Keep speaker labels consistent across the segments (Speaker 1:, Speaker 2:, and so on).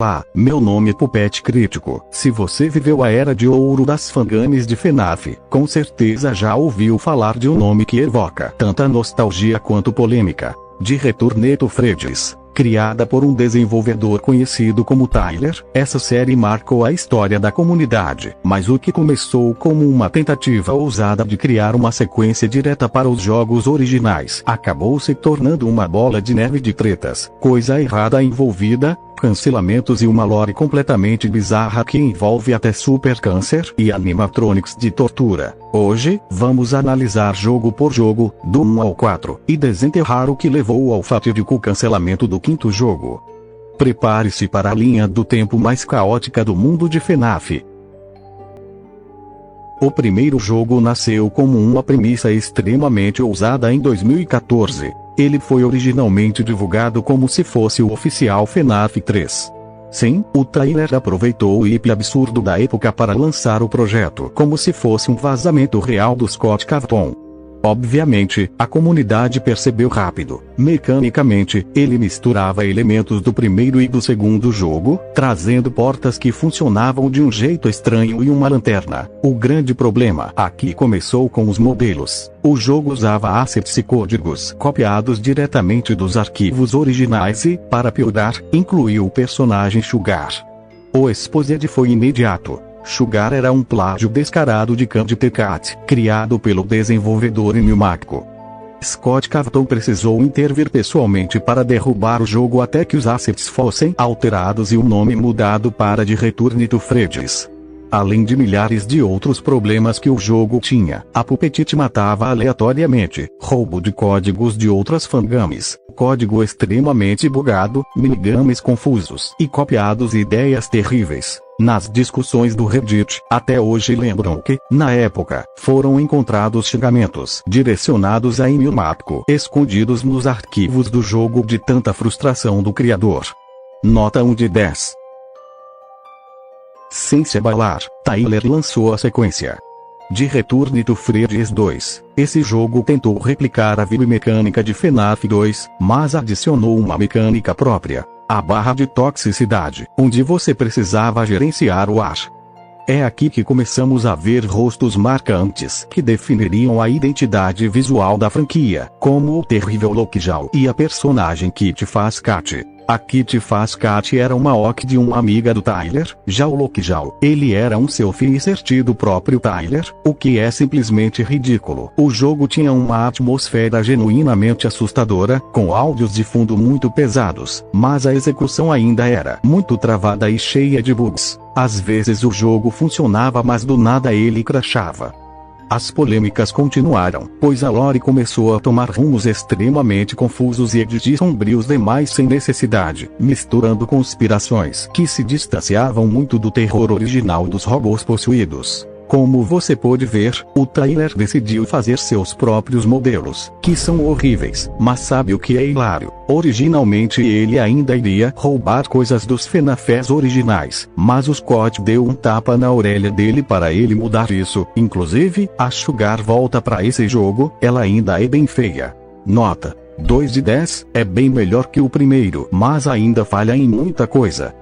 Speaker 1: Olá, meu nome é Pupete Crítico. Se você viveu a era de ouro das fangames de FNAF, com certeza já ouviu falar de um nome que evoca tanta nostalgia quanto polêmica, de Return to Freddy's. Criada por um desenvolvedor conhecido como Tyler, essa série marcou a história da comunidade, mas o que começou como uma tentativa ousada de criar uma sequência direta para os jogos originais acabou se tornando uma bola de neve de tretas, coisa errada envolvida, cancelamentos e uma lore completamente bizarra que envolve até super câncer e animatronics de tortura. Hoje, vamos analisar jogo por jogo, do 1 ao 4, e desenterrar o que levou ao fatídico cancelamento do quinto jogo. Prepare-se para a linha do tempo mais caótica do mundo de FNAF. O primeiro jogo nasceu como uma premissa extremamente ousada em 2014. Ele foi originalmente divulgado como se fosse o oficial FNAF 3. Sim, o Tyler aproveitou o hipe absurdo da época para lançar o projeto como se fosse um vazamento real do Scott Cawthon. Obviamente, a comunidade percebeu rápido. Mecanicamente, ele misturava elementos do primeiro e do segundo jogo, trazendo portas que funcionavam de um jeito estranho e uma lanterna. O grande problema aqui começou com os modelos. O jogo usava assets e códigos copiados diretamente dos arquivos originais e, para piorar, incluiu o personagem Sugar. O exposed foi imediato. Sugar era um plágio descarado de Candy the Cat, criado pelo desenvolvedor enigmático. Scott Cawthon precisou intervir pessoalmente para derrubar o jogo até que os assets fossem alterados e o nome mudado para de Return to Freddy's. Além de milhares de outros problemas que o jogo tinha, a Pupete matava aleatoriamente, roubo de códigos de outras fangames, código extremamente bugado, minigames confusos e copiados e ideias terríveis. Nas discussões do Reddit, até hoje lembram que, na época, foram encontrados xingamentos direcionados a enigmático escondidos nos arquivos do jogo de tanta frustração do criador. Nota 1 de 10. Sem se abalar, Tyler lançou a sequência de Return to Freddy's 2. Esse jogo tentou replicar a biomecânica de FNAF 2, mas adicionou uma mecânica própria, a barra de toxicidade, onde você precisava gerenciar o ar. É aqui que começamos a ver rostos marcantes que definiriam a identidade visual da franquia, como o terrível Lockjaw e a personagem Kitty Fazcat. A Kitty Fazcat era uma OC de uma amiga do Tyler, já o Lockjaw, ele era um self-insert do próprio Tyler, o que é simplesmente ridículo. O jogo tinha uma atmosfera genuinamente assustadora, com áudios de fundo muito pesados, mas a execução ainda era muito travada e cheia de bugs. Às vezes o jogo funcionava mas do nada ele crashava. As polêmicas continuaram, pois a lore começou a tomar rumos extremamente confusos e edits sombrios demais sem necessidade, misturando conspirações que se distanciavam muito do terror original dos robôs possuídos. Como você pôde ver, o Tyler decidiu fazer seus próprios modelos, que são horríveis, mas sabe o que é hilário? Originalmente ele ainda iria roubar coisas dos FNAFs originais, mas o Scott deu um tapa na orelha dele para ele mudar isso. Inclusive, a Sugar volta para esse jogo, ela ainda é bem feia. Nota 2 de 10, é bem melhor que o primeiro, mas ainda falha em muita coisa.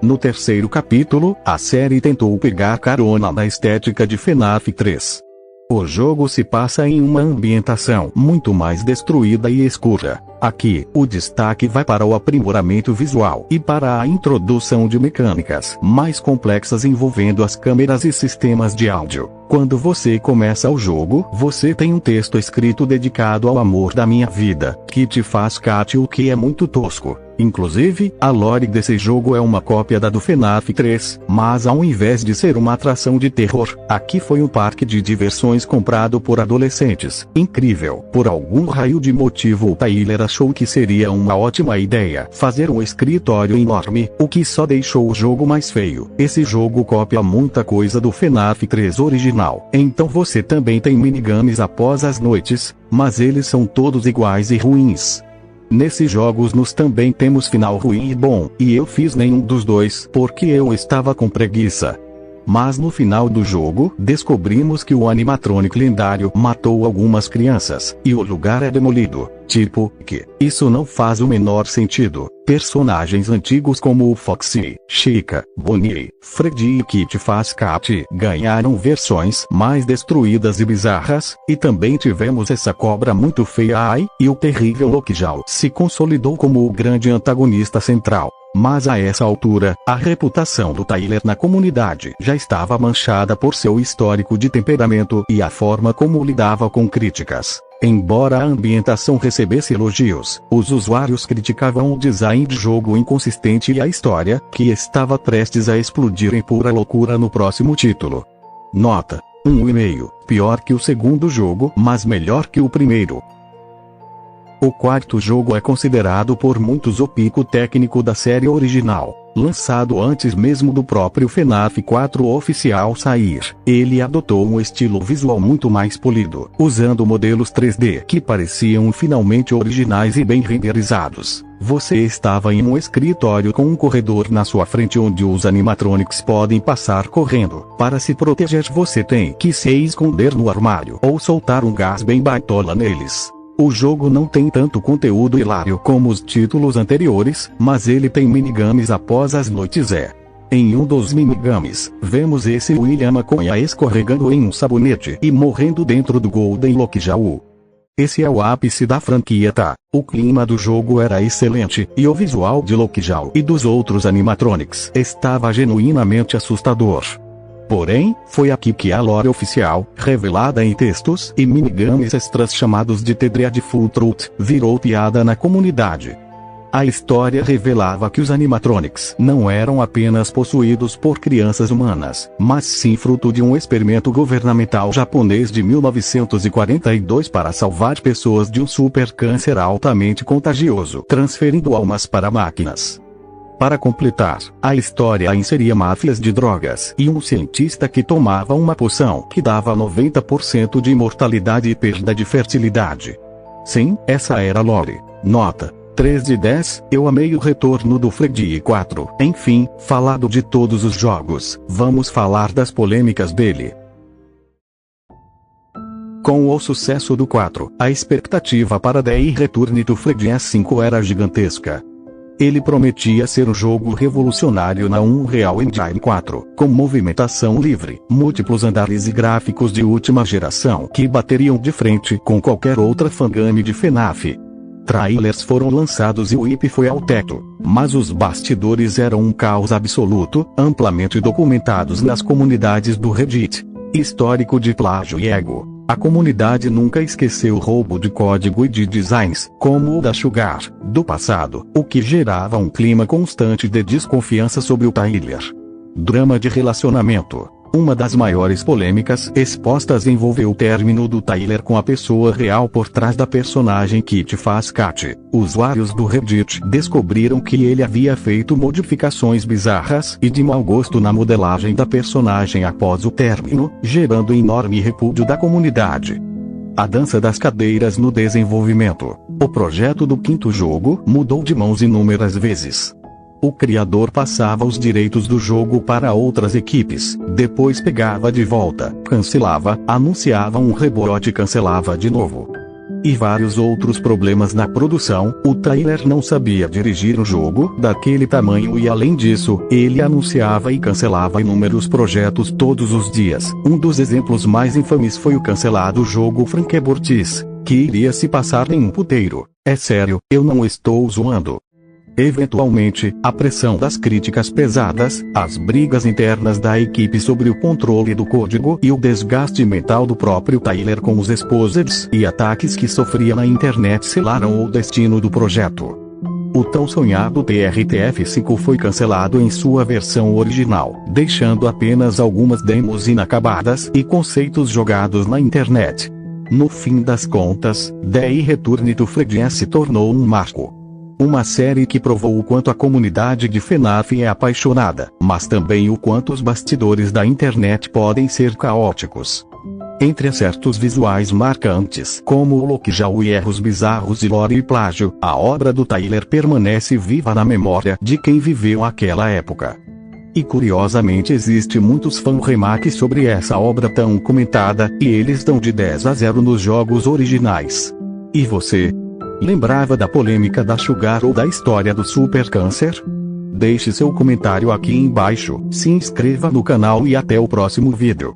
Speaker 1: No terceiro capítulo, a série tentou pegar carona na estética de FNAF 3. O jogo se passa em uma ambientação muito mais destruída e escura. Aqui, o destaque vai para o aprimoramento visual e para a introdução de mecânicas mais complexas envolvendo as câmeras e sistemas de áudio. Quando você começa o jogo, você tem um texto escrito dedicado ao amor da minha vida, Kitty Fazcat, o que é muito tosco. Inclusive, a lore desse jogo é uma cópia da do FNAF 3, mas ao invés de ser uma atração de terror, aqui foi um parque de diversões comprado por adolescentes. Incrível! Por algum raio de motivo o Tyler achou que seria uma ótima ideia fazer um escritório enorme, o que só deixou o jogo mais feio. Esse jogo copia muita coisa do FNAF 3 original, então você também tem minigames após as noites, mas eles são todos iguais e ruins. Nesses jogos nós também temos final ruim e bom, e eu fiz nenhum dos dois porque eu estava com preguiça. Mas no final do jogo, descobrimos que o animatronic lendário matou algumas crianças, e o lugar é demolido. Tipo, que isso não faz o menor sentido. Personagens antigos como o Foxy, Chica, Bonnie, Freddy e Kit Kat ganharam versões mais destruídas e bizarras, e também tivemos essa cobra muito feia e o terrível Lockjaw se consolidou como o grande antagonista central. Mas a essa altura, a reputação do Tyler na comunidade já estava manchada por seu histórico de temperamento e a forma como lidava com críticas. Embora a ambientação recebesse elogios, os usuários criticavam o design de jogo inconsistente e a história, que estava prestes a explodir em pura loucura no próximo título. Nota: 1,5, pior que o segundo jogo, mas melhor que o primeiro. O quarto jogo é considerado por muitos o pico técnico da série original. Lançado antes mesmo do próprio FNAF 4 oficial sair, ele adotou um estilo visual muito mais polido, usando modelos 3D que pareciam finalmente originais e bem renderizados. Você estava em um escritório com um corredor na sua frente onde os animatronics podem passar correndo. Para se proteger, você tem que se esconder no armário ou soltar um gás bem baitola neles. O jogo não tem tanto conteúdo hilário como os títulos anteriores, mas ele tem minigames após as noites. Em um dos minigames, vemos esse William Maconha escorregando em um sabonete e morrendo dentro do Golden Lockjaw. Esse é o ápice da franquia. O clima do jogo era excelente, e o visual de Lockjaw e dos outros animatronics estava genuinamente assustador. Porém, foi aqui que a lore oficial, revelada em textos e minigames extras chamados de The Dread Full Truth, virou piada na comunidade. A história revelava que os animatronics não eram apenas possuídos por crianças humanas, mas sim fruto de um experimento governamental japonês de 1942 para salvar pessoas de um super câncer altamente contagioso, transferindo almas para máquinas. Para completar, a história inseria máfias de drogas e um cientista que tomava uma poção que dava 90% de imortalidade e perda de fertilidade. Sim, essa era a lore. Nota: 3 de 10, eu amei o retorno do Freddy 4. Enfim, falado de todos os jogos, vamos falar das polêmicas dele. Com o sucesso do 4, a expectativa para The Return to Freddy 5 era gigantesca. Ele prometia ser um jogo revolucionário na Unreal Engine 4, com movimentação livre, múltiplos andares e gráficos de última geração que bateriam de frente com qualquer outra fangame de FNAF. Trailers foram lançados e o hype foi ao teto, mas os bastidores eram um caos absoluto, amplamente documentados nas comunidades do Reddit. Histórico de plágio e ego. A comunidade nunca esqueceu o roubo de código e de designs, como o da Sugar, do passado, o que gerava um clima constante de desconfiança sobre o Tyler. Drama de relacionamento. Uma das maiores polêmicas expostas envolveu o término do Tyler com a pessoa real por trás da personagem Kit Kat. Usuários do Reddit descobriram que ele havia feito modificações bizarras e de mau gosto na modelagem da personagem após o término, gerando enorme repúdio da comunidade. A dança das cadeiras no desenvolvimento. O projeto do quinto jogo mudou de mãos inúmeras vezes. O criador passava os direitos do jogo para outras equipes, depois pegava de volta, cancelava, anunciava um reboot e cancelava de novo. E vários outros problemas na produção. O Tyler não sabia dirigir um jogo daquele tamanho e, além disso, ele anunciava e cancelava inúmeros projetos todos os dias. Um dos exemplos mais infames foi o cancelado jogo Frankenbortis, que iria se passar em um puteiro. É sério, eu não estou zoando. Eventualmente, a pressão das críticas pesadas, as brigas internas da equipe sobre o controle do código e o desgaste mental do próprio Tyler com os exposeds e ataques que sofria na internet selaram o destino do projeto. O tão sonhado TRTF5 foi cancelado em sua versão original, deixando apenas algumas demos inacabadas e conceitos jogados na internet. No fim das contas, The Return to Freddy se tornou um marco. Uma série que provou o quanto a comunidade de FNAF é apaixonada, mas também o quanto os bastidores da internet podem ser caóticos. Entre certos visuais marcantes, como o Lockjaw e erros bizarros de lore e plágio, a obra do Tyler permanece viva na memória de quem viveu aquela época. E curiosamente existe muitos fan-remakes sobre essa obra tão comentada, e eles dão de 10 a 0 nos jogos originais. E você? Lembrava da polêmica da Sugar ou da história do Super Câncer? Deixe seu comentário aqui embaixo, se inscreva no canal e até o próximo vídeo.